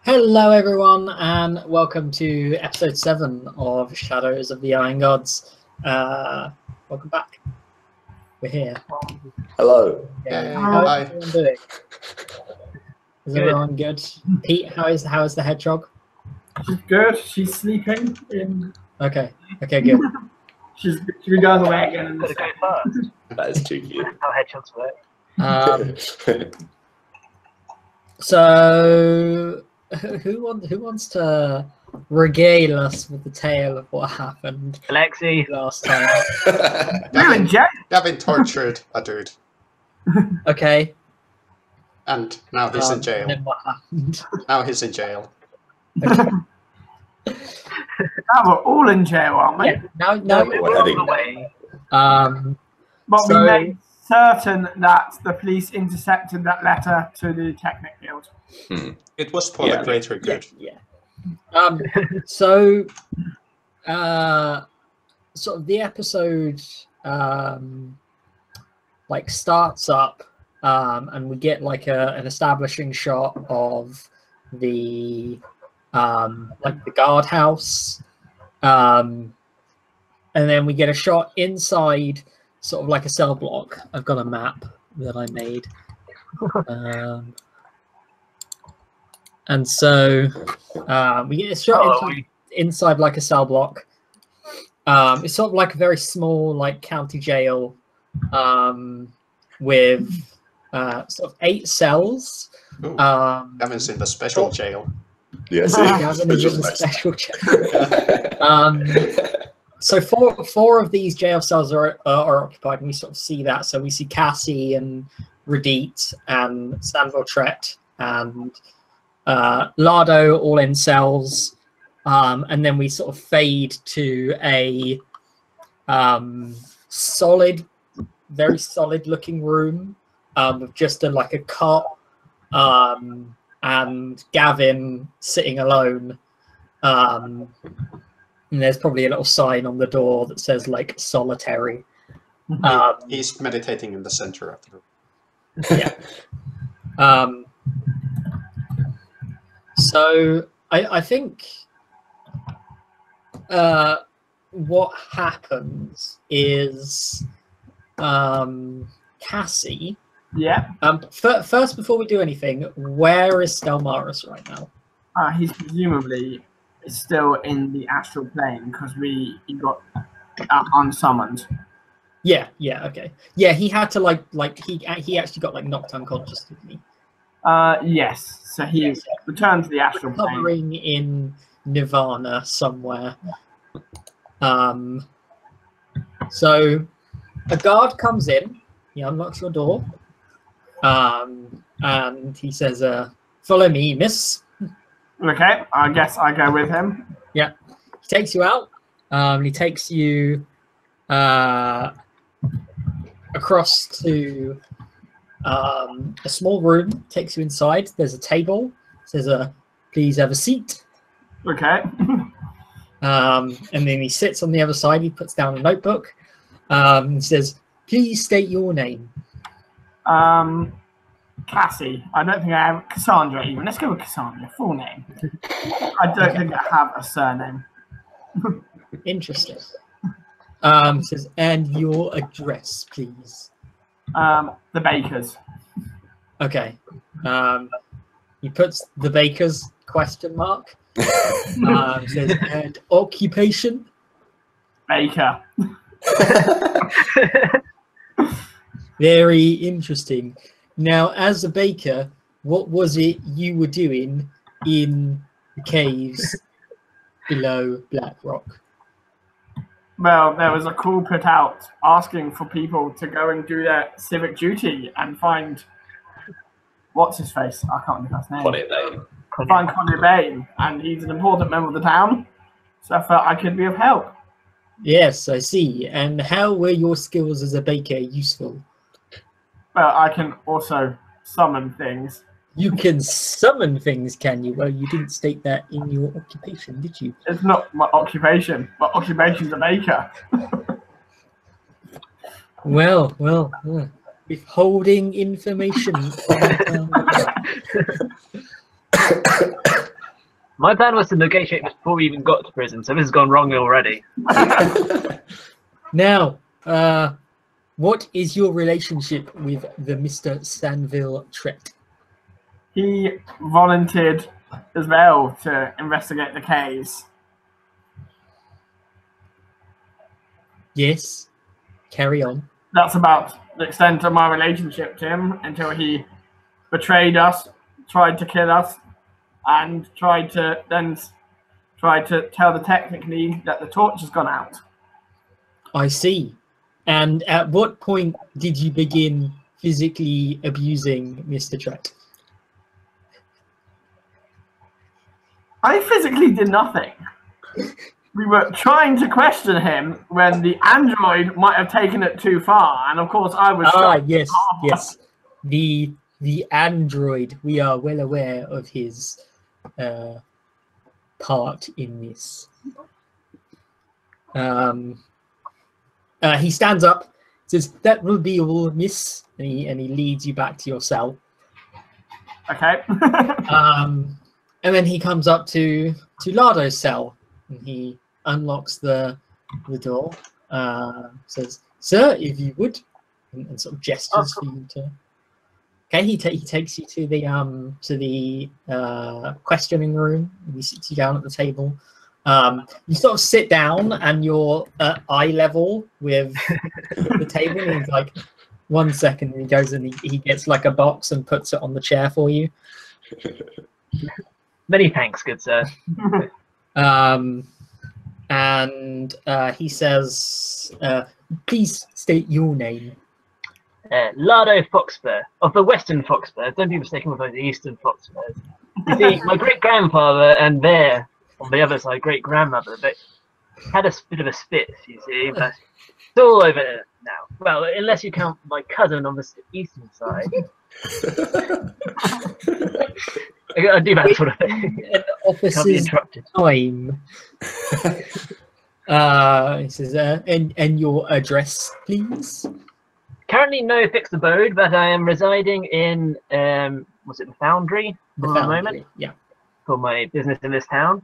Hello everyone and welcome to episode 7 of Shadows of the Iron Gods. Welcome back. We're here. Hello. How is everyone doing? Is everyone good? Pete, how is the hedgehog? She's good. She's sleeping in. Okay, good. She goes away again in the Gotta go first. That is too cute. How hedgehogs work. So who wants to regale us with the tale of what happened Alexi. last time? You're in jail. Gavin tortured a dude, Okay. and now he's in jail. Then what happened? Now he's in jail. Now we're all in jail, aren't we? Yeah, now we're heading away. But So- we made certain that the police intercepted that letter to the Technic Guild. It was for Yeah. the greater good. Yeah. So, sort of the episode, like starts up, and we get like an establishing shot of the, like the guardhouse, and then we get a shot inside, sort of like a cell block. I've got a map that I made. And so we get a shot inside like a cell block. It's sort of like a very small like county jail with sort of 8 cells. Ooh, Gavin's in the special jail. Yes, Gavin is in the special jail. So four of these jail cells are occupied, and we sort of see that. So we see Cassie and Radit and Stanville Tret and Lardo all in cells, and then we sort of fade to a very solid looking room with just like a cot and Gavin sitting alone. And there's probably a little sign on the door that says like solitary. He's meditating in the center of the room. Yeah. So I think what happens is Cassie. Yeah. First, before we do anything, where is Stelmaris right now? He's presumably still in the astral plane because he got unsummoned. Yeah, okay. Yeah, he had to like he actually got like knocked unconscious, didn't he? Yes. So he returned to the astral plane. Hovering in Nirvana somewhere. So a guard comes in, he unlocks your door, and he says, "Follow me, miss." Okay, I guess I go with him. Yeah, he takes you out. He takes you across to a small room. Takes you inside. There's a table. Says, "Please have a seat." Okay. And then he sits on the other side. He puts down a notebook. And says, "Please state your name." Cassie. I don't think I have Cassandra even. Let's go with Cassandra. Full name. I don't think I have a surname. Interesting. Says, "And your address, please." The Bakers. Okay. He puts the Bakers ? Says, "And occupation?" Baker. Very interesting. Now, as a baker, what was it you were doing in the caves below Blackrock? Well, there was a call put out asking for people to go and do their civic duty and find what's his face? I can't remember his name. Connie Bain. Find Connie Bain, and he's an important member of the town, so I felt I could be of help. Yes, I see. And how were your skills as a baker useful? Well, I can also summon things. You can summon things, can you? Well, you didn't state that in your occupation, did you? It's not my occupation. My occupation's a baker. Well, withholding information. My plan was to negotiate before we even got to prison, so this has gone wrong already. Now, what is your relationship with the Mr. Sanville Tret? He volunteered as well to investigate the case. Yes. Carry on. That's about the extent of my relationship to him until he betrayed us, tried to kill us, and tried to tell the Technic that the torch has gone out. I see. And at what point did you begin physically abusing Mr. Tret? I physically did nothing. We were trying to question him when the android might have taken it too far, and of course I was. Yes, yes. The android. We are well aware of his part in this. He stands up, says, "That will be all, miss," and he leads you back to your cell. Okay. And then he comes up to Lardo's cell, and he unlocks the door. Says, "Sir, if you would," and sort of gestures for you to. Okay, he takes you to the questioning room. He sits you down at the table. You sort of sit down, and you're at eye level with the table. And he's like, "1 second," and he goes and he gets like a box and puts it on the chair for you. Many thanks, good sir. And he says, "Please state your name." Lardo Foxfur, of the Western Foxfur. Don't be mistaken with the Eastern Foxfur. You see, my great-grandfather and their, on the other side, great-grandmother, they had a bit of a spit, you see, but it's all over now. Well, unless you count my cousin on the eastern side. I do that sort of thing. An officer's time. He says, and your address, please. Currently no fixed abode, but I am residing in, was it the Foundry for the moment? Yeah. For my business in this town.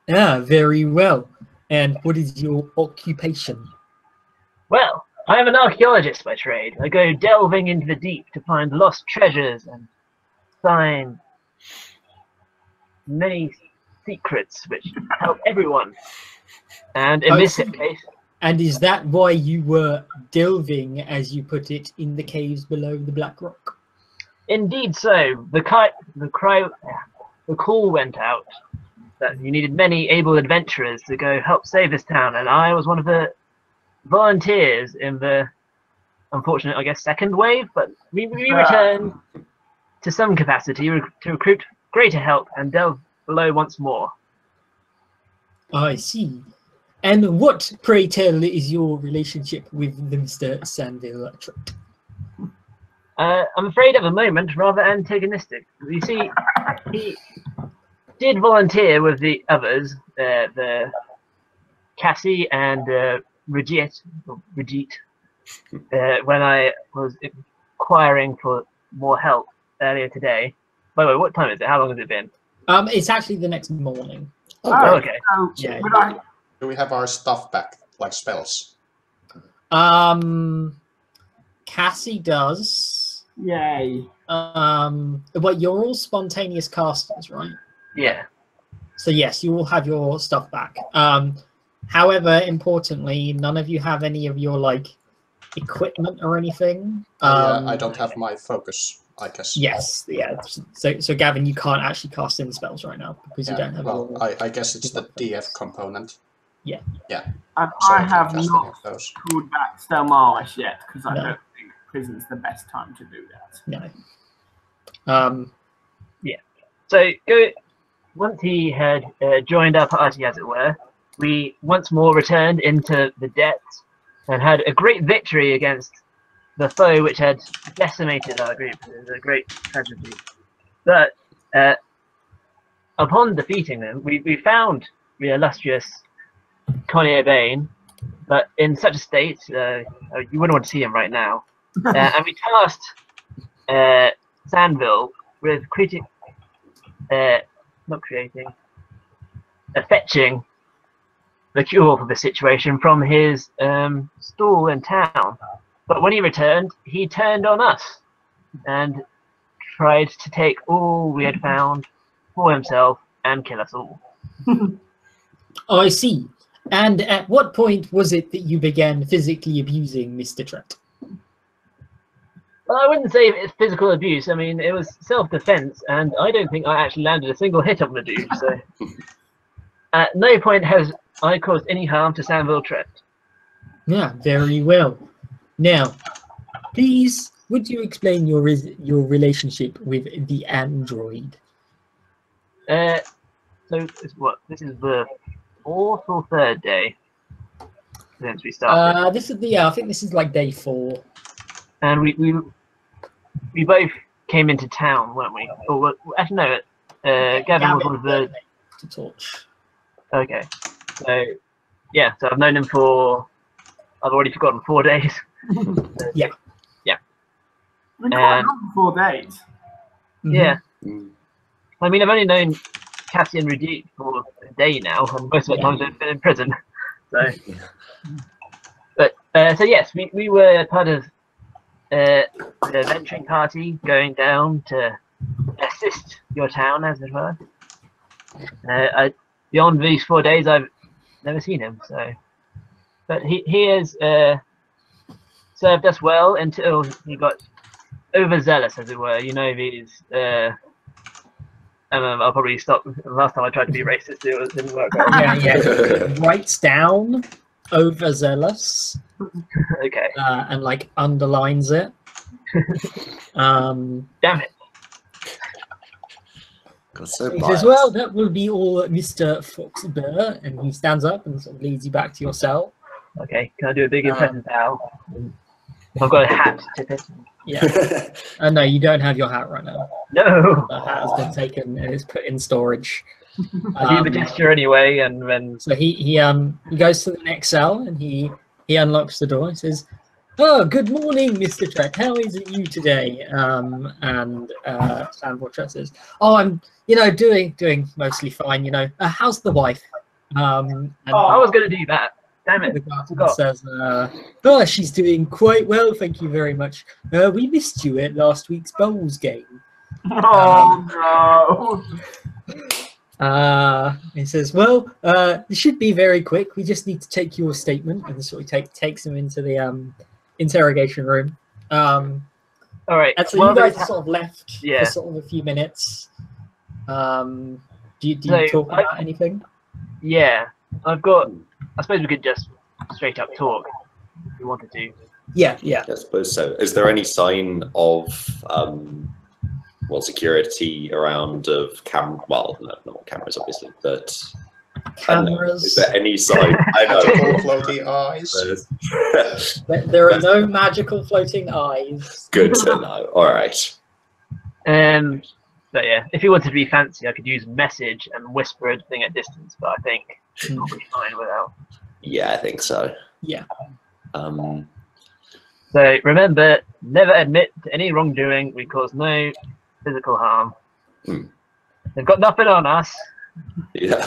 Ah, very well. And what is your occupation? Well, I am an archaeologist by trade. I go delving into the deep to find lost treasures and find many secrets which help everyone. And in this case... And is that why you were delving, as you put it, in the caves below the Black Rock? Indeed so. The call went out that you needed many able adventurers to go help save this town, and I was one of the volunteers in the unfortunate, I guess, second wave, but we returned to some capacity to recruit greater help and delve below once more. I see. And what, pray tell, is your relationship with the Mr. Sanville Tret? I'm afraid at the moment rather antagonistic. You see, he did volunteer with the others, the Cassie and Brigitte, when I was inquiring for more help earlier today. By the way, what time is it? How long has it been? It's actually the next morning. Oh, okay. So, Yeah. Do we have our stuff back, like spells? Cassie does. Yay. But you're all spontaneous casters, right? Yeah. So yes, you will have your stuff back. However, importantly, none of you have any of your like equipment or anything. I don't have my focus, I guess. Yes, yeah. So Gavin, you can't actually cast any spells right now because you don't have. Well, your... I guess it's the DF component. Yeah. Yeah. And So I have cast not any of those. pulled back Stelmarish yet because I No. don't think prison's the best time to do that. No. So once he had joined our party, as it were, we once more returned into the depths and had a great victory against the foe which had decimated our group. It was a great tragedy. But upon defeating them, we found the illustrious Connie Bane, but in such a state, you wouldn't want to see him right now. And we tasked Sandville with not creating, fetching the cure for the situation from his stall in town. But when he returned, he turned on us and tried to take all we had found for himself and kill us all. I see. And at what point was it that you began physically abusing Mr. Trent? Well, I wouldn't say it's physical abuse. I mean, it was self-defense, and I don't think I actually landed a single hit on the dude. So, at no point has I caused any harm to Samville Trent. Yeah, very well. Now, please, would you explain your relationship with the android? So, it's what? This is the 4th or 3rd day since we started. This is I think this is like day 4. And we both came into town, weren't we? Or actually, no. Gavin was one of the to torch. Okay. So yeah. So I've known him for. I've already forgotten 4 days. Yeah. Yeah. We can't have 4 days. Yeah. Mm. I mean, I've only known Cassie and Rudit for a day now, and most of the time they've been in prison. So, but so yes, we were part of the venturing party going down to assist your town, as it were. Beyond these 4 days, I've never seen him. So, but he has served us well until he got overzealous, as it were. You know, these. I'll probably stop. Last time I tried to be racist, it didn't work out. Yeah. Writes down overzealous. Okay. And like underlines it. Damn it. Got so He says, biased. well, that will be all, Mr. Foxbear. And he stands up and sort of leads you back to your cell. Okay. Can I do a big impression now? I've got a hat to tip it. Yeah. No, you don't have your hat right now. No. The hat has been taken and is put in storage. I do the gesture anyway, and then So he goes to the next cell and he unlocks the door and says, "Oh, good morning, Mr. Trek. How is it you today?" And Sam Trek says, "Oh, I'm doing mostly fine. How's the wife?" And I was going to do that. Damn it. the guardian says, "Oh, she's doing quite well, thank you very much. We missed you at last week's bowls game." Oh no. He says, "Well, it should be very quick. We just need to take your statement." And sort of takes him into the interrogation room. All right. And so well, you guys are sort of left Yeah. for sort of a few minutes. Do you So, talk about anything? Yeah. I suppose we could just straight up talk if we wanted to. Yeah. I suppose so. Is there any sign of security around of well, no, not cameras obviously, but I don't know. Cameras. Is there any sign? I Magical know. floaty eyes. There are no magical floating eyes. Good to know. All right. But yeah, if you wanted to be fancy, I could use message and whisper a thing at distance, but I think I'll be fine without. Yeah, I think so. Yeah. So remember, never admit to any wrongdoing. We cause no physical harm. They've got nothing on us. Yeah.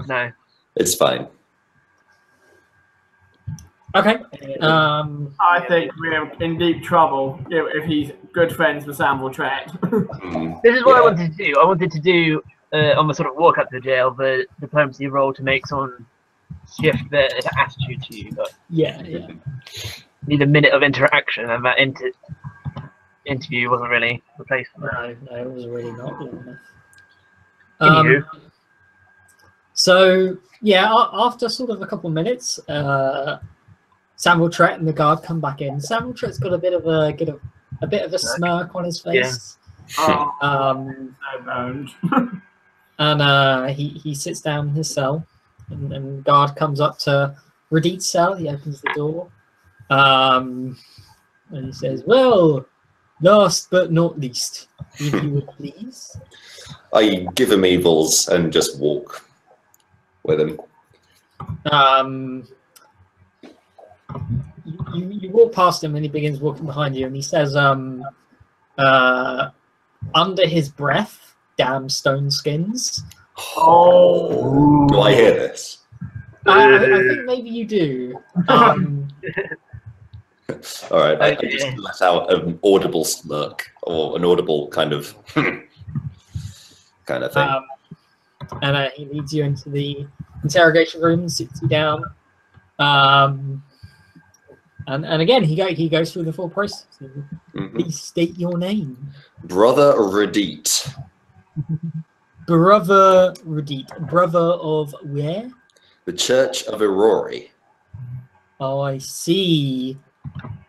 No. It's fine. Okay. I think we're in deep trouble if he's good friends with Samville Trent. This is what I Yeah. wanted to do. I wanted to do on the sort of walk up to jail the diplomacy role to make someone shift their attitude to you, but Yeah. need a minute of interaction, and that interview wasn't really the place for that. No, it was really not good enough. Anywho. So yeah, after sort of a couple of minutes, Samville Trent and the guard come back in. Samville Tret's got a bit of a smirk on his face. Oh, So so boned. and he sits down in his cell, and the guard comes up to Radit's cell. He opens the door, and he says, "Well, last but not least, if you would please." I give him evils and just walk with him. You walk past him and he begins walking behind you, and he says, under his breath, damn stone skins. Oh. Do I hear this? I think maybe you do. All right, I Okay. just let out an audible smirk or an audible kind of thing. And he leads you into the interrogation room, sits you down, and again he goes through the full process. Mhm. Please state your name. Brother Radit, Brother Radit. Brother of where? the Church of Aurori. Oh, I see.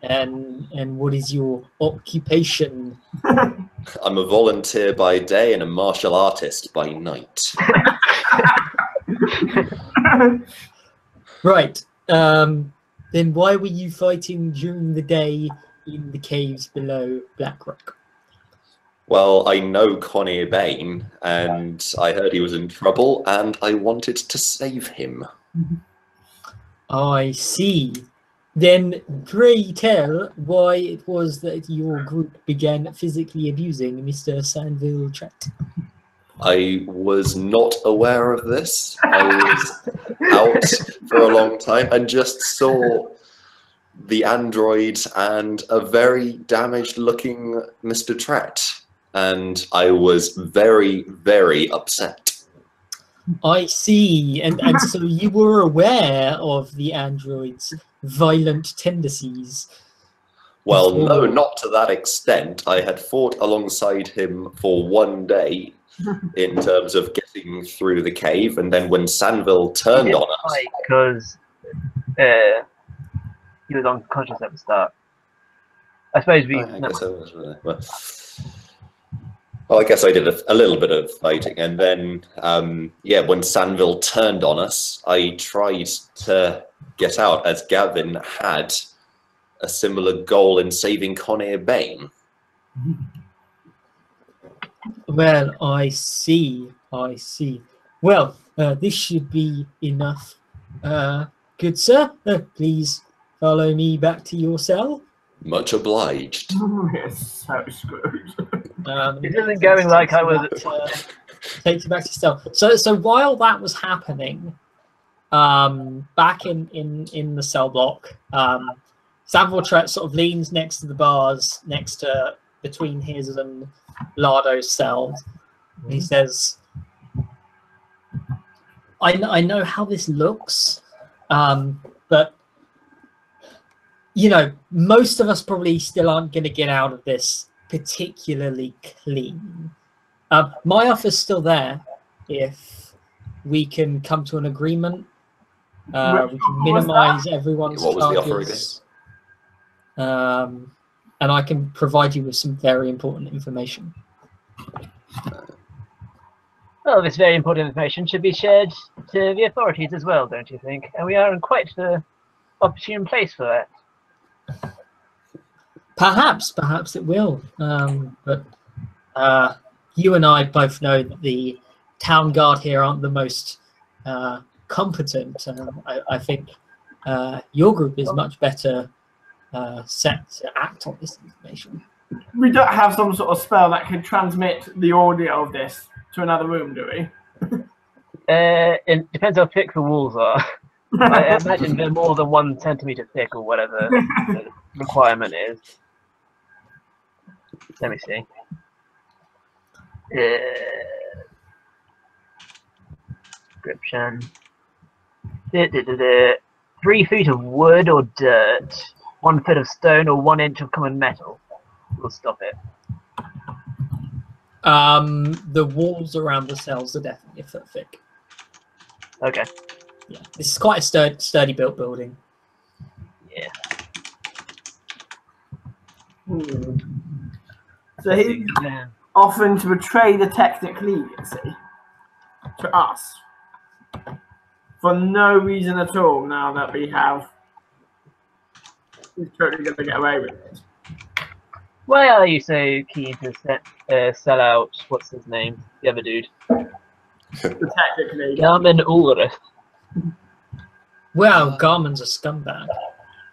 And what is your occupation? I'm a volunteer by day and a martial artist by night. Right. Then why were you fighting during the day in the caves below Blackrock? Well, I know Connie Bain, and I heard he was in trouble, and I wanted to save him. I see. Then pray tell why it was that your group began physically abusing Mr. Sandville Tret. I was not aware of this. I was out for a long time and just saw the android and a very damaged-looking Mr. Tret, and I was very, very upset. I see. And so you were aware of the android's violent tendencies. Well, no, before- not to that extent. I had fought alongside him for one day in terms of getting through the cave, and then when Sandville turned on us, Because he was unconscious at the start. I suppose we. I guess I was really, well, I guess I did a little bit of fighting, and then yeah, when Sandville turned on us, I tried to get out as Gavin had a similar goal in saving Conair Bain. Well, I see. I see. Well, this should be enough. Good sir, please follow me back to your cell. Much obliged. We're so screwed. It isn't going like I was. Takes you back to cell. So while that was happening, back in the cell block, Sandville Tret sort of leans next to the bars, between his and Lardo's cells. And he says, I know how this looks, but you know, most of us probably still aren't going to get out of this particularly clean. My offer's still there if we can come to an agreement. We can minimize everyone's What was the offer charges. And I can provide you with some very important information. Well, this very important information should be shared to the authorities as well, don't you think? And we are in quite the opportune place for that. Perhaps it will. But you and I both know that the town guard here aren't the most competent. I think your group is much better set to act on this information. We don't have some sort of spell that can transmit the audio of this to another room, do we? It depends how thick the walls are. I imagine they're more than 1 centimeter thick or whatever the requirement is. Let me see. Description. 3 feet of wood or dirt, 1 foot of stone, or 1 inch of common metal will stop it. The walls around the cells are definitely a foot thick. Okay. Yeah, this is quite a sturdy built building. Yeah. So he's offering to betray the Technic League, you see, to us. For no reason at all, now that we have. He's totally going to get away with it. Why are you so keen to sell out, what's his name, the other dude? The Technic League. Garmin Ulrich. Well, Garmin's a scumbag.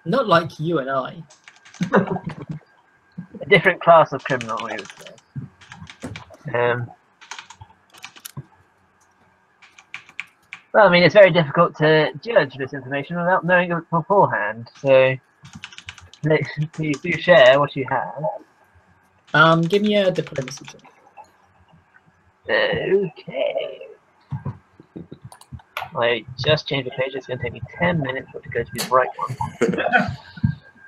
Not like you and I. A different class of criminal, we would say. Well, I mean, it's very difficult to judge this information without knowing it beforehand. So, please do share what you have. Give me a diplomacy check. Okay. I just changed the page. It's going to take me 10 minutes for it to go to the right one.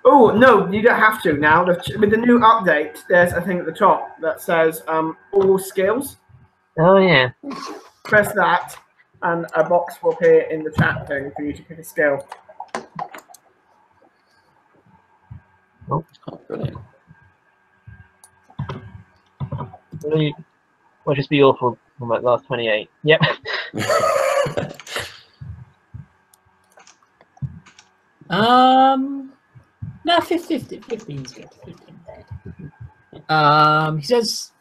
Oh, no, you don't have to now. With the new update, there's a thing at the top that says all skills. Oh, yeah. Press that, and a box will appear in the chat thing for you to pick a skill. Oh, brilliant. Really, will just be awful on that last 28. Yep. No, 15's good. 15's He says,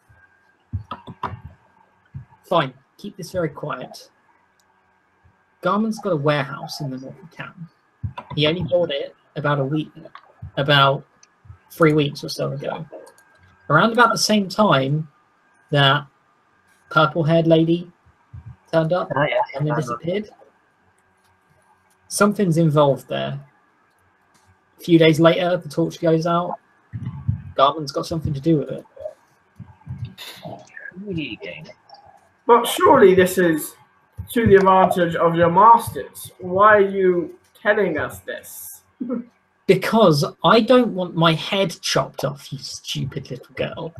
fine, keep this very quiet. Garmin's got a warehouse in the north of town. He only bought it about 3 weeks or so ago. Around about the same time that purple-haired lady turned up and then disappeared. Something's involved there. A few days later, the torch goes out. Garmin's got something to do with it. But surely this is to the advantage of your masters. Why are you telling us this? Because I don't want my head chopped off, you stupid little girl.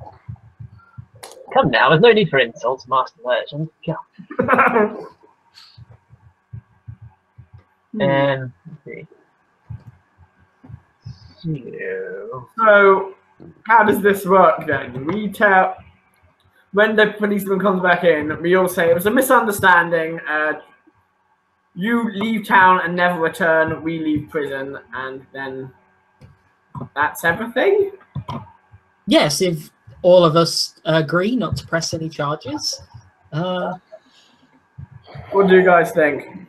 Come now, there's no need for insults, Master Merchant. Let's see. So, how does this work then? We tell, when the policeman comes back in, we all say it was a misunderstanding. You leave town and never return. We leave prison, and then that's everything. Yes, if all of us agree not to press any charges. What do you guys think?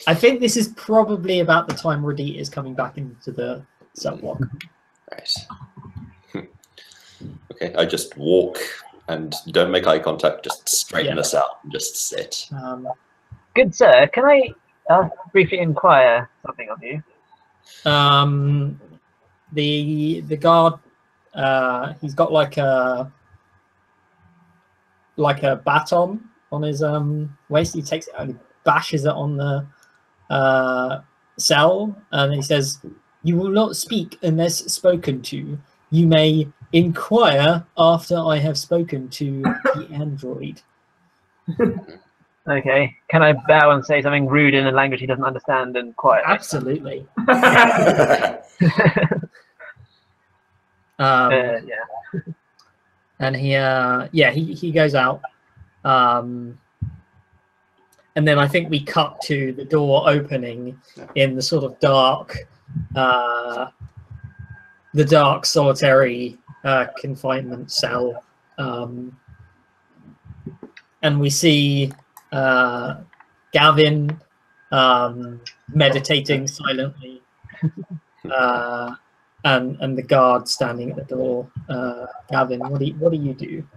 I think this is probably about the time Radit is coming back into the cell block. Right. Okay, I just walk and don't make eye contact, just straighten us out and just sit. Good sir, can I briefly inquire something of you? The guard, he's got like a baton on his waist. He takes it and he bashes it on the cell, and he says, "You will not speak unless spoken to. You may inquire after I have spoken to the android." Okay. Can I bow and say something rude in a language he doesn't understand and quiet? Absolutely. Yeah. And he goes out. And then I think we cut to the door opening in the sort of dark, solitary confinement cell. And we see Gavin meditating silently, and the guard standing at the door. Gavin, what do you do?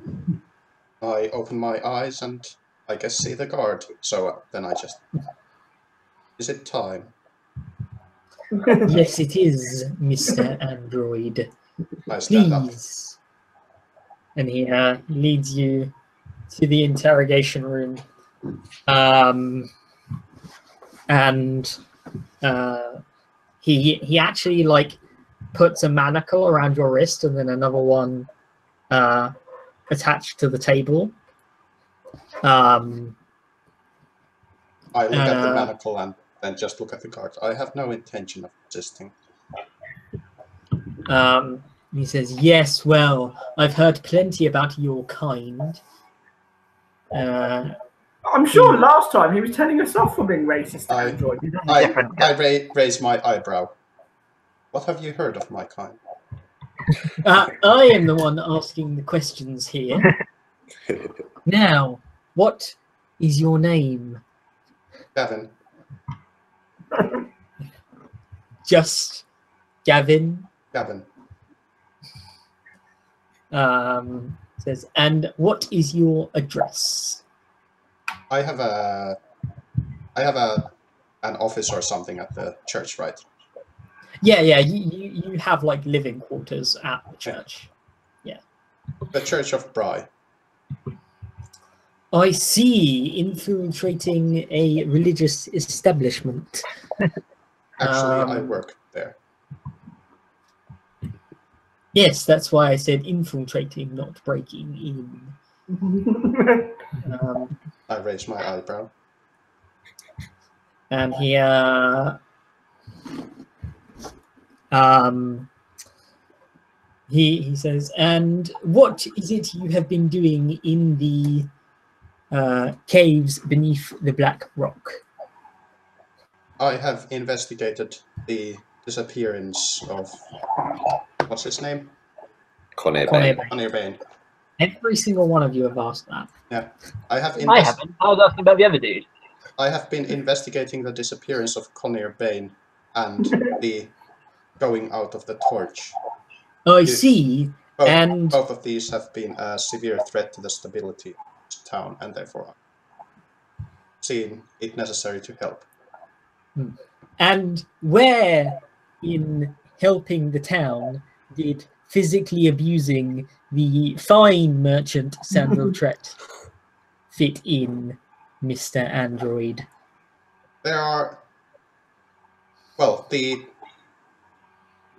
I open my eyes and I guess see the guard. So then I just... Is it time? Yes, it is, Mr. Android. I stand up. Please. And he leads you to the interrogation room. And he actually like puts a manacle around your wrist and then another one attached to the table. I look at the manacle and then just look at the guard. I have no intention of resisting. He says, "Yes, well, I've heard plenty about your kind." I'm sure last time he was telling us off for being racist. I raise my eyebrow. What have you heard of my kind? I am the one asking the questions here. Now, what is your name? Gavin. Just Gavin? Gavin. Says, and what is your address? I have an office or something at the church, right? Yeah, you have like living quarters at the church. The Church of Bry. I see, infiltrating a religious establishment. Actually, I work there. Yes, that's why I said infiltrating, not breaking in. I raise my eyebrow. And he says, and what is it you have been doing in the caves beneath the Black Rock? I have investigated the disappearance of, what's his name? Conner Conner Bane. Conner Bane. Every single one of you have asked that. Yeah, I I haven't. I was asking about the other dude. I have been investigating the disappearance of Conner Bane and the going out of the torch. I see, and Both of these have been a severe threat to the stability of this town, and therefore seen it necessary to help. And where in helping the town did physically abusing the fine merchant Sandro Tret fit in, Mr. Android? There are, well,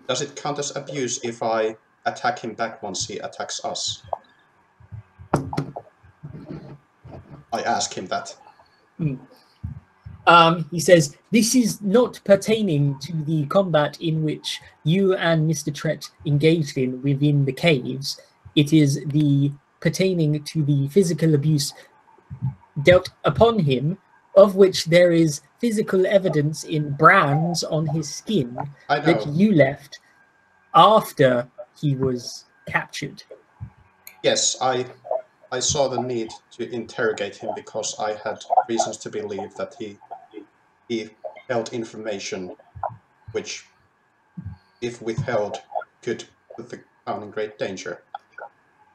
does it count as abuse if I attack him back once he attacks us? I ask him that. He says, this is not pertaining to the combat in which you and Mr. Tret engaged in within the caves. It is the pertaining to the physical abuse dealt upon him, of which there is physical evidence in brands on his skin that you left after he was captured. Yes, I saw the need to interrogate him because I had reasons to believe that he held information which, if withheld, could put the town in great danger.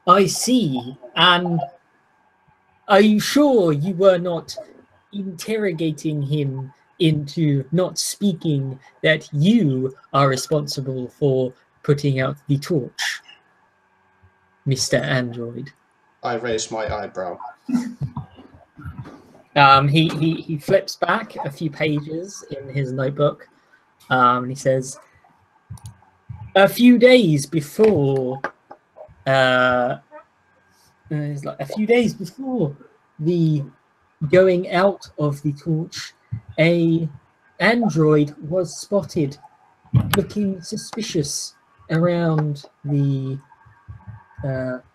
I see. And are you sure you were not interrogating him into not speaking that you are responsible for putting out the torch, Mr. Android? I raise my eyebrow. He flips back a few pages in his notebook. And he says, a few days before the going out of the torch, a android was spotted looking suspicious around the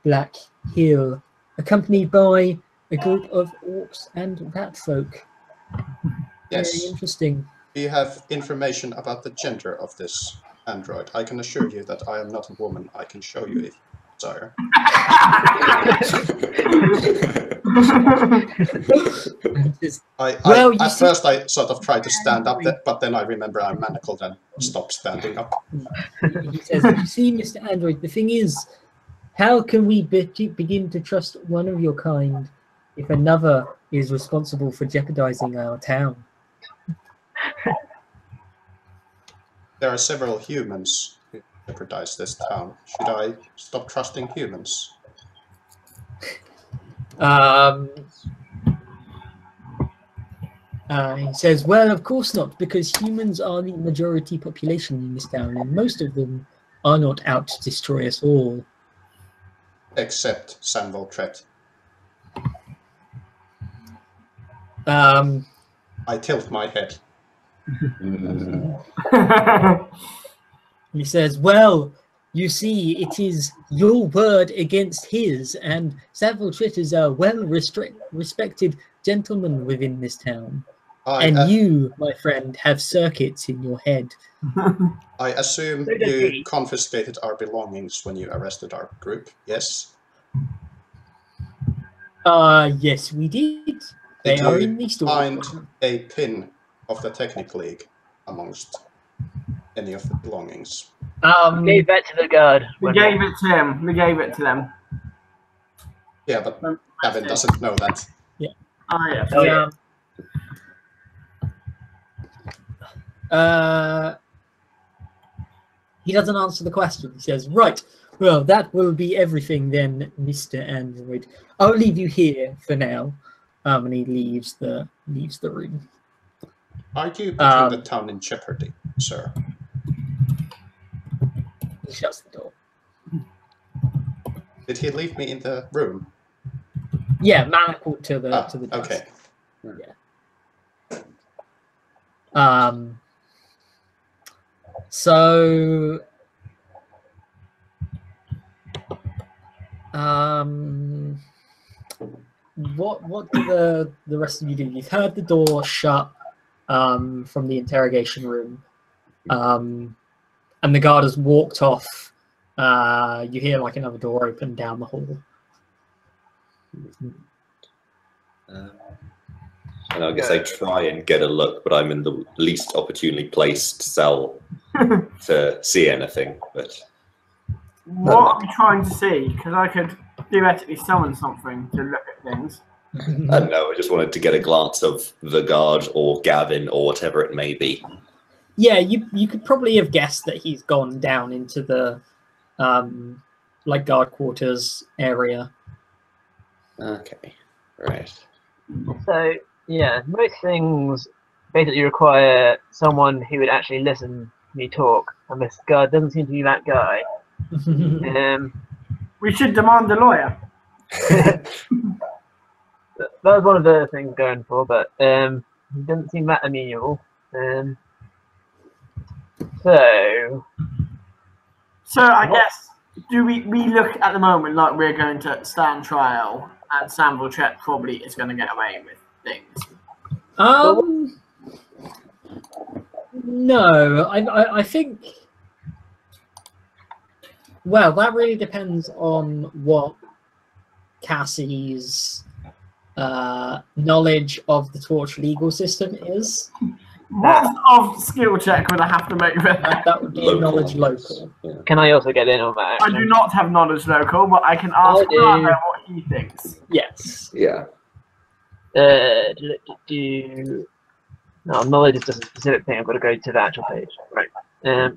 Black Hill, accompanied by a group of orcs and rat folk. Yes. Very interesting. Do you have information about the gender of this android? I can assure you that I am not a woman. I can show you if you desire. At first I sort of tried to stand up, but then I remember I'm manacled and stopped standing up. He says, you see, Mr. Android, the thing is, how can we begin to trust one of your kind if another is responsible for jeopardizing our town? There are several humans who jeopardize this town. Should I stop trusting humans? He says, well, of course not, because humans are the majority population in this town, and most of them are not out to destroy us all. Except Sandro Tret. I tilt my head. He says, well, you see, it is your word against his, and Sandro Tret is a well-respected gentleman within this town. You, my friend, have circuits in your head. I assume you confiscated our belongings when you arrested our group, yes? Yes, we did. They are in the store. Find a pin of the Technic League amongst any of the belongings. We gave that to the guard. We gave it to him. We gave it to them. Yeah, but Gavin doesn't know that. Yeah. Ah, yes. Oh, yeah. He doesn't answer the question. He says, "Right, well, that will be everything then, Mr. Android. I'll leave you here for now." And he leaves the room. Are you putting the town in jeopardy, sir? He shuts the door. Did he leave me in the room? Yeah, manacled to the desk. Okay. So what do the rest of you do? You've heard the door shut from the interrogation room, and the guard has walked off. You hear like another door open down the hall. And I guess I try and get a look, but I'm in the least opportunely placed cell to see anything. But What are you trying to see? Because I could theoretically summon something to look at things. I don't know. I just wanted to get a glance of the guard or Gavin or whatever it may be. Yeah, you could probably have guessed that he's gone down into the like guard quarters area. Okay, right. So, yeah, most things basically require someone who would actually listen to me talk, and this guy doesn't seem to be that guy. We should demand a lawyer. That was one of the things going for, but he doesn't seem that amenable. So I guess, do we look at the moment like we're going to stand trial and Sam Vautret probably is going to get away with things? No, I think. Well, that really depends on what Cassie's knowledge of the Torch legal system is. What of skill check would I have to make for that? That would be Local. knowledge local. Yeah. can I also get in on that? I Actually? do not have knowledge local, but I can ask I do. Rana what he thinks. Yes. Yeah. No, knowledge is just a specific thing. I've got to go to the actual page. Right. Yeah.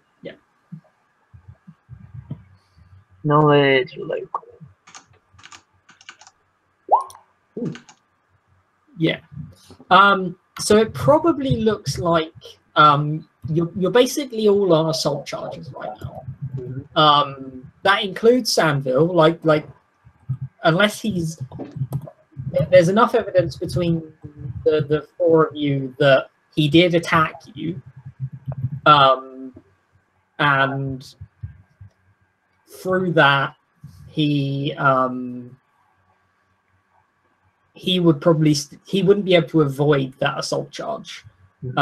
Knowledge local. Yeah. So it probably looks like you're basically all on assault charges right now. That includes Sandville. Like unless there's enough evidence between the four of you that he did attack you, and through that he would probably he wouldn't be able to avoid that assault charge. Do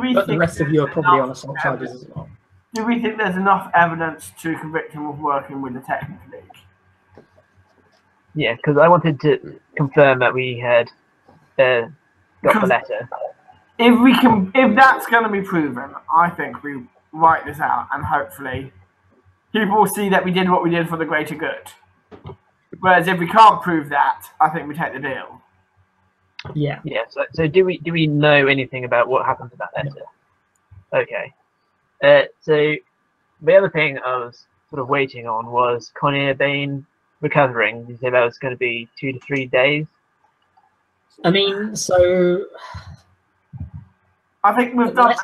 we But the think rest of you are there's probably on enough assault charges evidence- as well. Do we think there's enough evidence to convict him of working with the Technic League? Yeah, because I wanted to confirm that we had got the letter. If that's going to be proven, I think we write this out and hopefully people will see that we did what we did for the greater good. Whereas if we can't prove that, I think we take the deal. Yeah. Yeah. So do we know anything about what happened to that letter? Okay. So the other thing I was sort of waiting on was Connie Bain recovering. You said that was going to be 2 to 3 days. I mean, so I think we've done.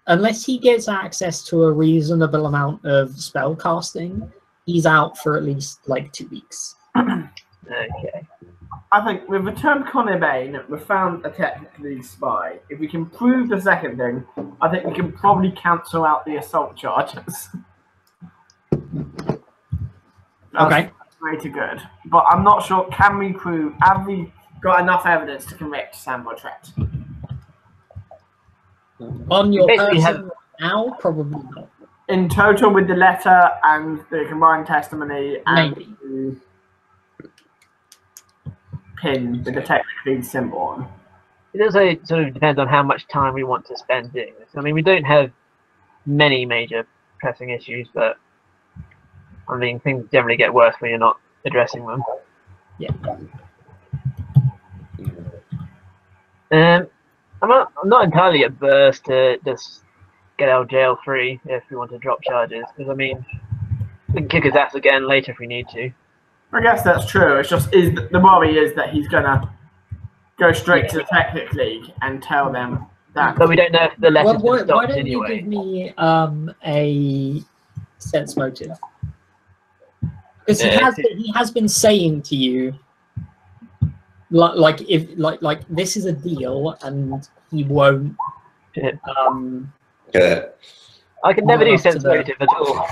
unless he gets access to a reasonable amount of spell casting, he's out for at least like 2 weeks. Okay. I think we've returned Connie Bain. We've found a Technic League spy. If we can prove the second thing, I think we can probably cancel out the assault charges. Okay. Greater good, but I'm not sure. Can we prove? Have we got enough evidence to convict Sam Vautret? On your Basically person now, probably not. In total, with the letter and the combined testimony and Maybe. the pin with the Technic League symbol on. It also sort of depends on how much time we want to spend doing this. I mean, we don't have many major pressing issues, but I mean, things generally get worse when you're not addressing them. Yeah. I'm not entirely adverse to just get out of jail free if we want to drop charges, because I mean, we can kick his ass again later if we need to. I guess that's true. It's just the worry is that he's gonna go straight to the Technic League and tell them that. But we don't know if the letter's Well, been why stopped don't you anyway. give me a sense motive? Because he has been saying to you, like this is a deal, and he won't. Yeah. Yeah. I can never Well, do up to sense the- motive at all.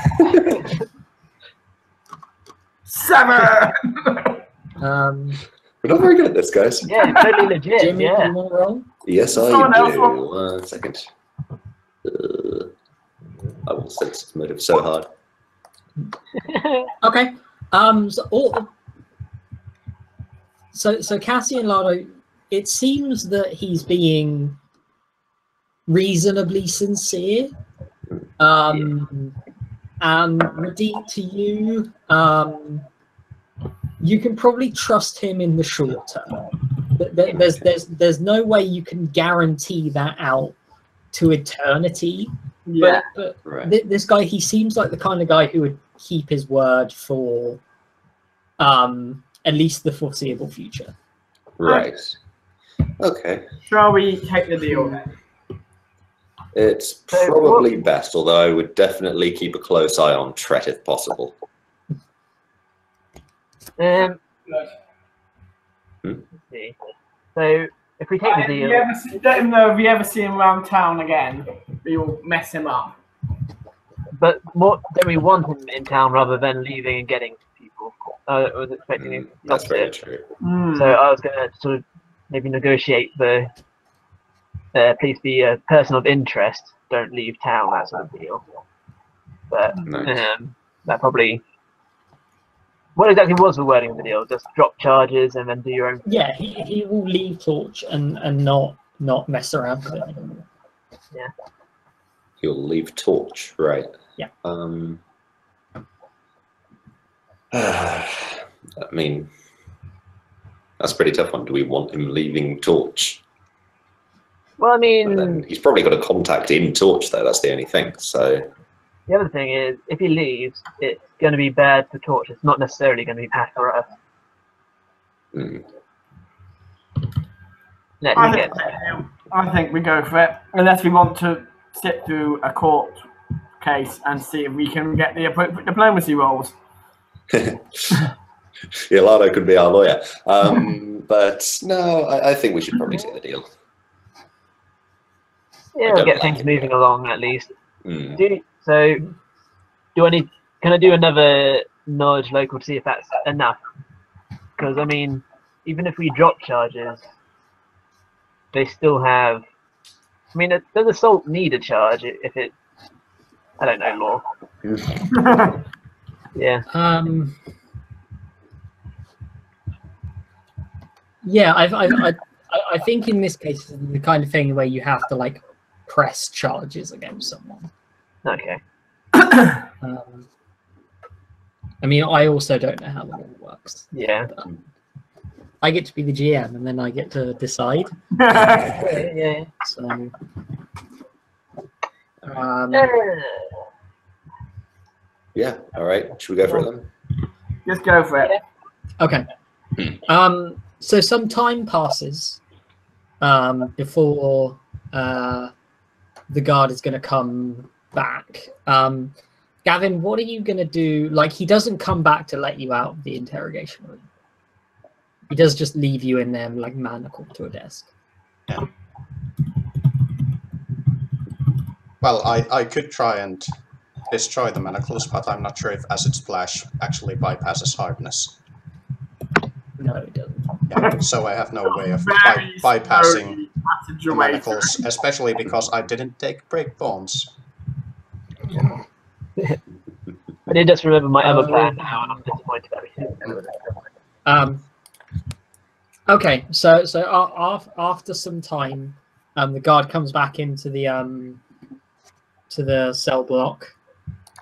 7. We're not very good at this, guys. Yeah, totally legit. Jimmy, do Yeah. you want to roll? Yes, I Someone else do. want- 1 second. I will sense motive so hard. Okay. So Cassian Lardo, it seems that he's being reasonably sincere. And Radine, to you, you can probably trust him in the short term. There's no way you can guarantee that out to eternity. Yeah. But Right. this guy, he seems like the kind of guy who would keep his word for at least the foreseeable future. Right. Okay. Shall we take the deal then? It's probably best, although I would definitely keep a close eye on Tret if possible. Let's see. So if we take the deal, Let him know if you ever see him around town again, we will mess him up. but more don't we want him in town rather than leaving and getting people? I was expecting the That's very opposite. true. Hmm. So I was going to sort of maybe negotiate the please be a person of interest, don't leave town, that sort of deal. But Nice. that probably. What exactly was the wording of the deal? Just drop charges and then do your own. Yeah, he will leave Torch and not mess around with it anymore. You'll leave Torch, right? Yeah. I mean, that's a pretty tough one. Do we want him leaving Torch? Well, I But mean, then he's probably got a contact in Torch, though. That's the only thing. So, the other thing is, if he leaves, it's going to be bad for Torch. It's not necessarily going to be bad for us. hmm. Let I him think, get I think we go for it, unless we want to sit through a court case and see if we can get the appropriate diplomacy roles. Yeah, Lardo could be our lawyer. But no, I think we should probably see the deal. Yeah, I we'll don't get like things it. moving along at least. Hmm. Can I do another knowledge local to see if that's enough? Because I mean, even if we drop charges, they still have. I mean, does assault need a charge if it? I don't know law. Yeah. Yeah, I think in this case it's the kind of thing where you have to like press charges against someone. Okay. I mean, I also don't know how the law works. Yeah. I get to be the GM, and then I get to decide. Yeah. So, Yeah. All right. Should we go for it then? Just go for it. okay. So some time passes before the guard is going to come back. Gavin, what are you going to do? Like, he doesn't come back to let you out of the interrogation room. He does just leave you in there, like, manacled to a desk. Well, I could try and destroy the manacles, but I'm not sure if Acid Splash actually bypasses hardness. No, it doesn't. Yeah, so I have no way of Very bypassing slowly the passage away. manacles, especially because I didn't take break bones. I did just remember my other plan now, and I'm disappointed at it. Okay, so after some time, the guard comes back into the to the cell block,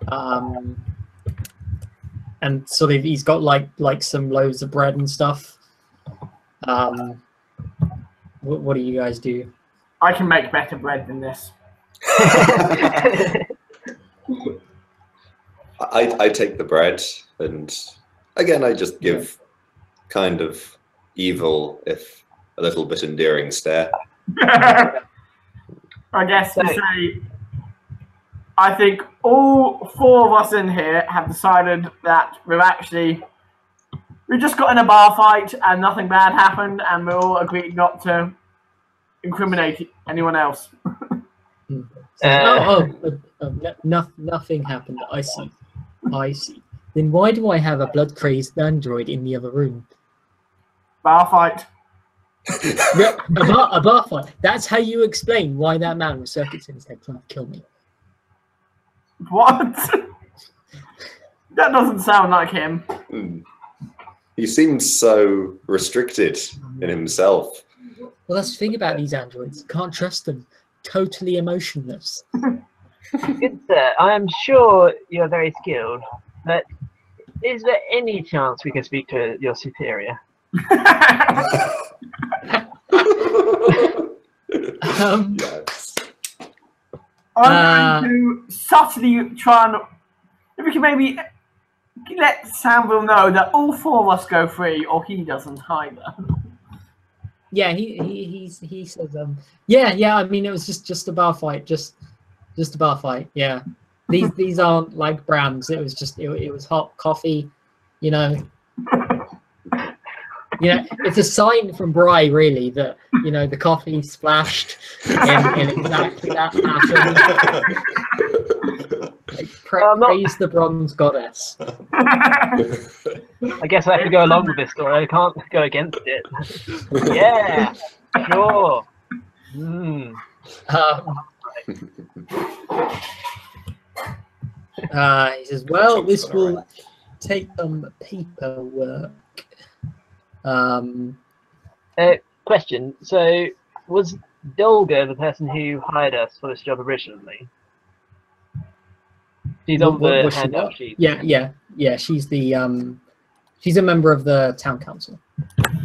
and sort of he's got like some loaves of bread and stuff, What do you guys do? I can make better bread than this. I take the bread, and again, I just give kind of evil, if a little bit endearing stare. I guess to say, I think all four of us in here have decided that we just got in a bar fight and nothing bad happened, and we all agreed not to incriminate anyone else. Nothing happened. I see. Then why do I have a blood-crazed android in the other room? Bar fight. Yeah, a bar fight. That's how you explain why that man with circuits in his head trying to kill me. What? That doesn't sound like him. He seems so restricted in himself. Well, that's the thing about these androids. Can't trust them. Totally emotionless. Good sir, I am sure you're very skilled, but is there any chance we can speak to your superior? Yes. I'm going to subtly try and... If we can maybe let Samville know that all four of us go free, or he doesn't either. Yeah, he says yeah. I mean, it was just a bar fight, just a bar fight. Yeah, these aren't like brands. It was it was hot coffee, you know. It's a sign from Bry, really, that the coffee splashed in exactly that fashion. Like, praise the bronze goddess. I guess I have to go along with this story. I can't go against it. Yeah, sure. He says, well, this will take some paperwork. Question. So, was Dolga the person who hired us for this job originally? She's on the handout sheet. Yeah. She's she's a member of the town council.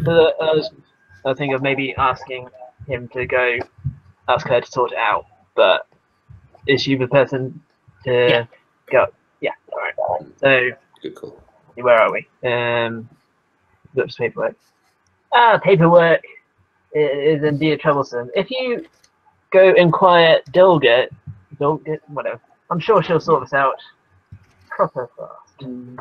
So, I think of maybe asking him to go ask her to sort it out. But is she the person to go? Yeah. All right. So, Good call. where are we? Looks paperwork. Paperwork is indeed troublesome. If you go inquire Dolga, whatever, I'm sure she'll sort this out proper fast. And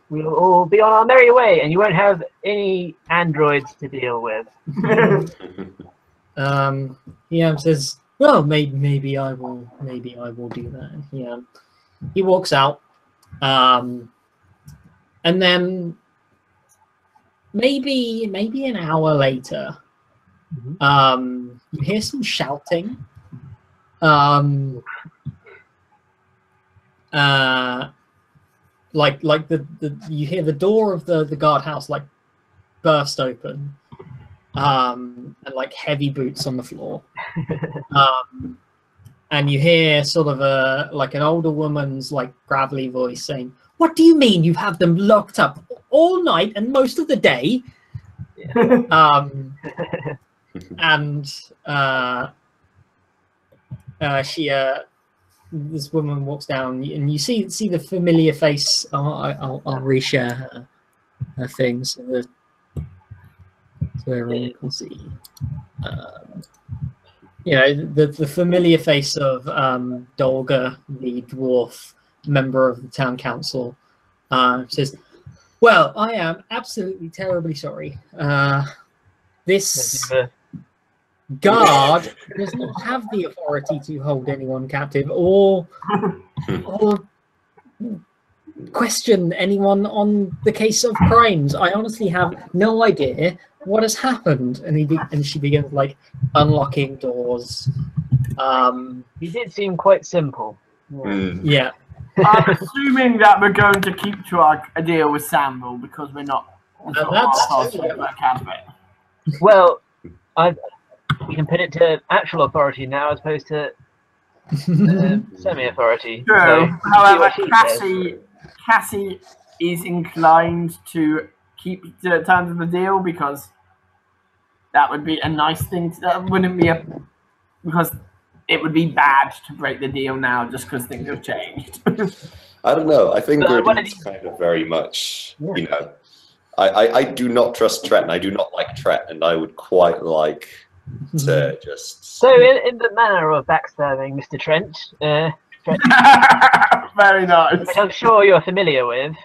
we'll all be on our merry way, and you won't have any androids to deal with. He says, well, maybe I will do that. He walks out, and then maybe an hour later, you hear some shouting. Like you hear the door of the guardhouse like burst open, and like heavy boots on the floor. And you hear sort of an older woman's like gravelly voice saying, "What do you mean you have them locked up all night and most of the day?" This woman walks down, and you see the familiar face. I'll reshare her thing so everyone can see. The familiar face of Dolga, the dwarf member of the town council, says, "Well, I am absolutely terribly sorry. This guard does not have the authority to hold anyone captive or question anyone on the case of crimes. I honestly have no idea what has happened." And she begins like unlocking doors. He did seem quite simple. Yeah. I'm assuming that we're going to keep to a deal with Samville because we're not. Well, we can put it to actual authority now as opposed to semi-authority. True. So, however, Cassie is inclined to keep the terms of the deal because that would be a nice thing. That wouldn't be because it would be bad to break the deal now just because things have changed. I don't know. I think But what Gurdeed's kind of very much, you know, I do not trust Tret, and I do not like Tret, and I would quite like to just... So, in the manner of backstabbing Mr. Trent, Very nice. which I'm sure you're familiar with,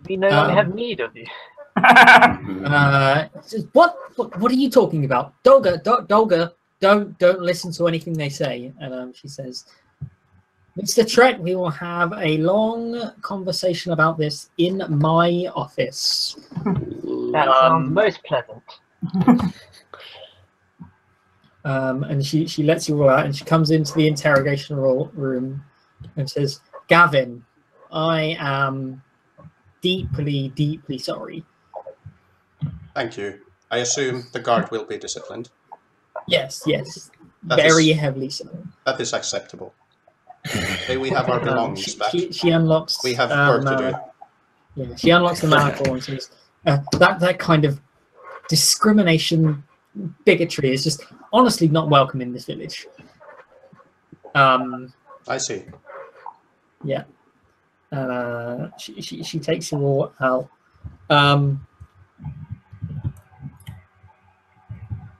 we no longer have need of you. Says, what are you talking about? Dolga, Dolga, don't listen to anything they say. And she says, Mr. Tret, we will have a long conversation about this in my office. That sounds most pleasant. And she lets you all out, and she comes into the interrogation room and says, Gavin, I am deeply, deeply sorry. Thank you. I assume the guard will be disciplined. Yes, That very is- heavily so. That is acceptable. May we have our belongings back? She unlocks. We have work to do. Yeah, she unlocks the manacle and says, that kind of discrimination, bigotry is just honestly not welcome in this village. I see. Yeah. She takes you all out.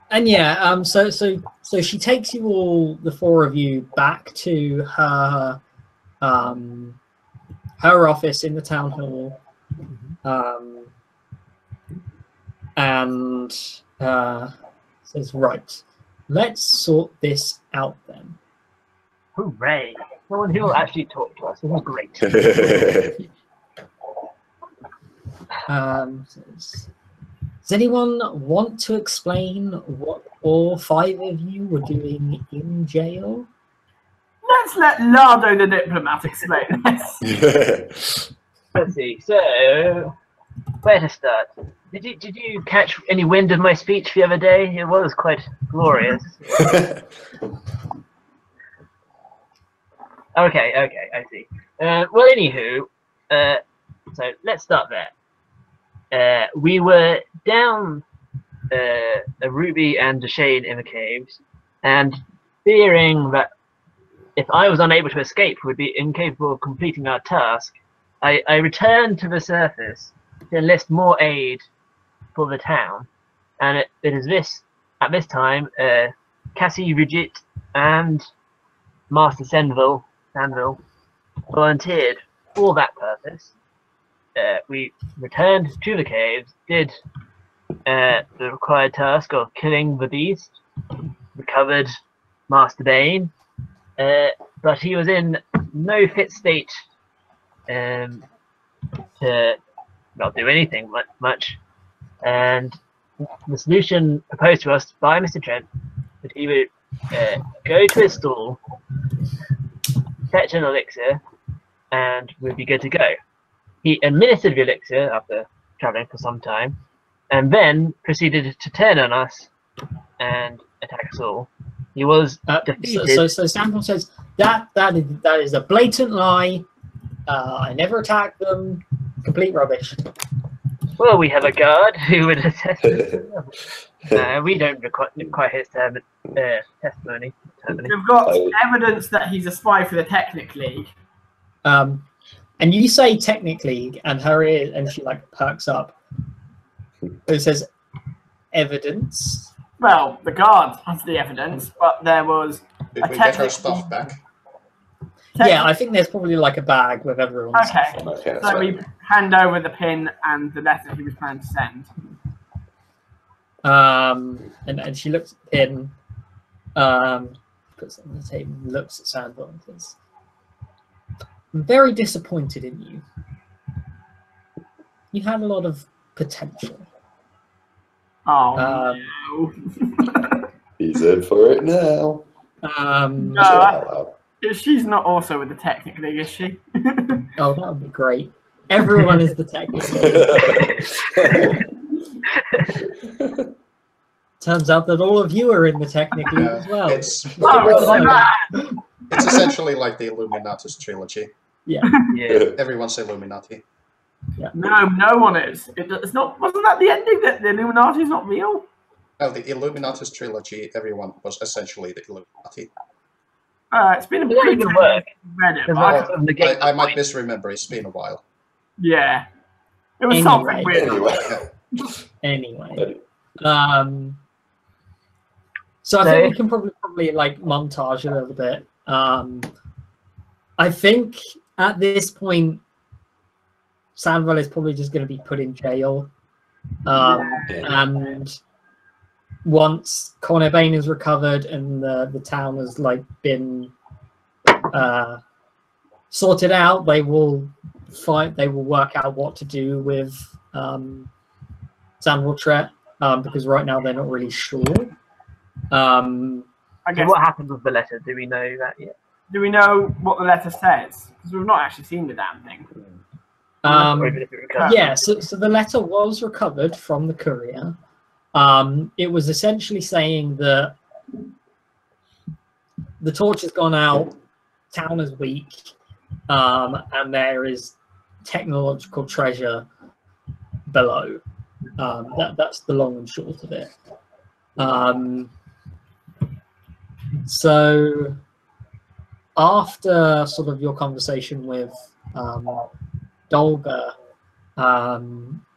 And yeah, so she takes you all, the four of you, back to her her office in the town hall, and says, right, let's sort this out then. Hooray! Someone who will actually talk to us. This is great. Does anyone want to explain what all five of you were doing in jail? Let's let Lardo the diplomat explain this. Let's see. So, where to start? Did you catch any wind of my speech the other day? It was quite glorious. Okay, I see. Well, anywho, so let's start there. We were down Ruby and Deshane in the caves, and fearing that if I was unable to escape, we'd be incapable of completing our task, I returned to the surface to enlist more aid for the town. And it is at this time, Cassie Rigit and Master Sandville volunteered for that purpose. We returned to the caves, did the required task of killing the beast, recovered Master Bane, but he was in no fit state to not do anything much. And the solution proposed to us by Mr. Trent that he would go to his stall, fetch an elixir, and we'd be good to go. He administered the elixir after traveling for some time, and then proceeded to turn on us and attack us all. He was defeated. So Sample says that is a blatant lie. I never attacked them. Complete rubbish. Well, we have a guard who would attest to this. We don't require his testimony. We've got evidence that he's a spy for the Technic League. And you say Technic League, and her ear, and she like perks up. It says evidence. Well, the guard has the evidence, but there was Did we get our stuff back? Yeah, I think there's probably like a bag with everyone's Okay. stuff in. Okay, that's So right. we hand over the pin and the letter he was planning to send. And she looks at him, puts it on the table, and looks at Sandville and says, I'm very disappointed in you. You had a lot of potential. Oh, no. He's in for it now. She's not also with the Technic League, is she? Oh, that would be great. Everyone is the technical. Turns out that all of you are in the technical as well. It's Oh, it's essentially like the Illuminatus trilogy. Yeah. Yeah. Everyone's Illuminati. No one is. It's not. Wasn't that the ending? That the Illuminati is not real? Well, the Illuminati's trilogy, everyone was essentially the Illuminati. It's been a Does that good even time work? since I've read it, Does but that sort of negate I the might point? misremember, it's been a while. yeah, it was Anyway. something weird. Anyway, so I think we can probably like montage a little bit. I think at this point, Sandwell is probably just going to be put in jail. And once Cornerbane is recovered and the town has like been sorted out, they will work out what to do with Sandwell Tret, because right now they're not really sure. I So guess. what happened with the letter? Do we know that yet? Do we know what the letter says? Because we've not actually seen the damn thing. Or even if it recovers? Yeah, so the letter was recovered from the courier. It was essentially saying that the torch has gone out, town is weak, and there is technological treasure below. That's the long and short of it. So after sort of your conversation with Dolga,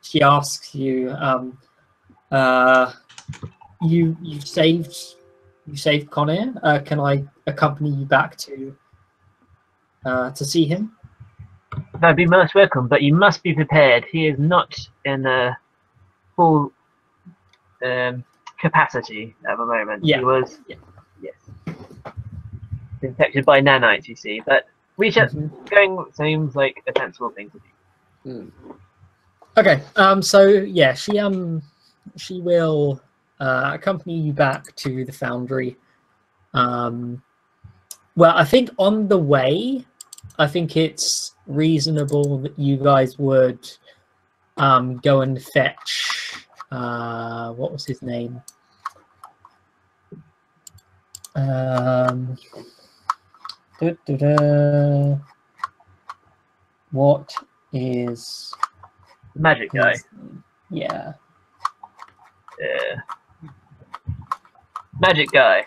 she asks you, you saved Conair. Can I accompany you back to see him? That'd be most welcome, but you must be prepared. He is not in a full capacity at the moment. Yeah. He was, Yeah. yes, infected by nanites, you see. But we should going seems like a sensible thing to do. Okay. So yeah, she will accompany you back to the foundry. Well, I think on the way, I think it's reasonable that you guys would go and fetch what was his name? What is Magic guy. his name? Yeah. Magic guy.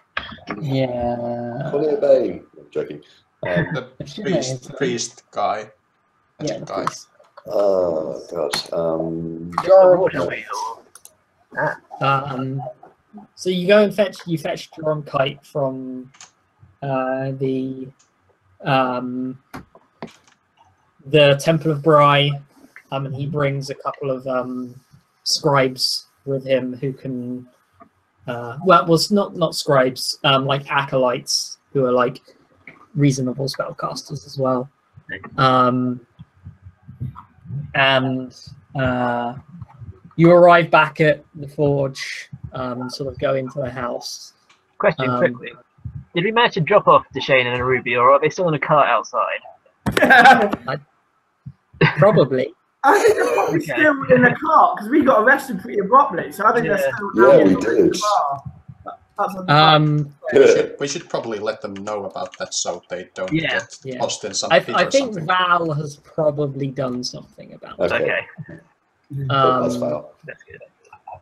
Yeah. Cornerbane. I'm joking. The priest guy. Yeah, Magic the guy. priest. Oh god. Water wheel. So you go and fetch John Kite from the Temple of Bry, and he brings a couple of scribes with him who can not scribes, like acolytes who are like reasonable spellcasters as well. And you arrive back at the forge, sort of go into the house. Question quickly. Did we manage to drop off Deshane and Ruby, or are they still in a cart outside? Probably. I think they're probably Okay. still in the car because we got arrested pretty abruptly. So I think they're Yeah. still Yeah, out we in the did. bar. That's We should probably let them know about that so they don't Yeah. get Yeah. lost in some I pit or think something. Val has probably done something about it. Okay. Okay, That's fine. that's good.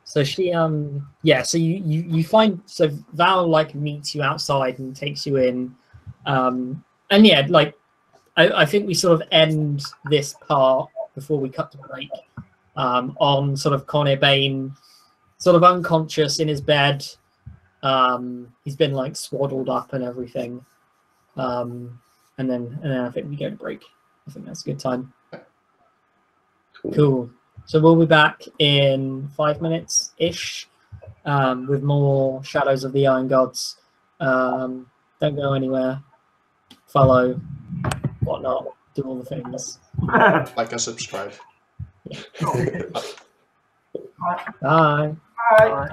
So she so you find, so Val like meets you outside and takes you in, and yeah, like I think we sort of end this part before we cut to break on sort of Cornerbane sort of unconscious in his bed. He's been like swaddled up and everything, and then I think we go to break. I think that's a good time. Cool. So we'll be back in 5 minutes ish, with more Shadows of the Iron Gods. Don't go anywhere. Follow, whatnot, do all the things. Like and subscribe. Bye. Bye.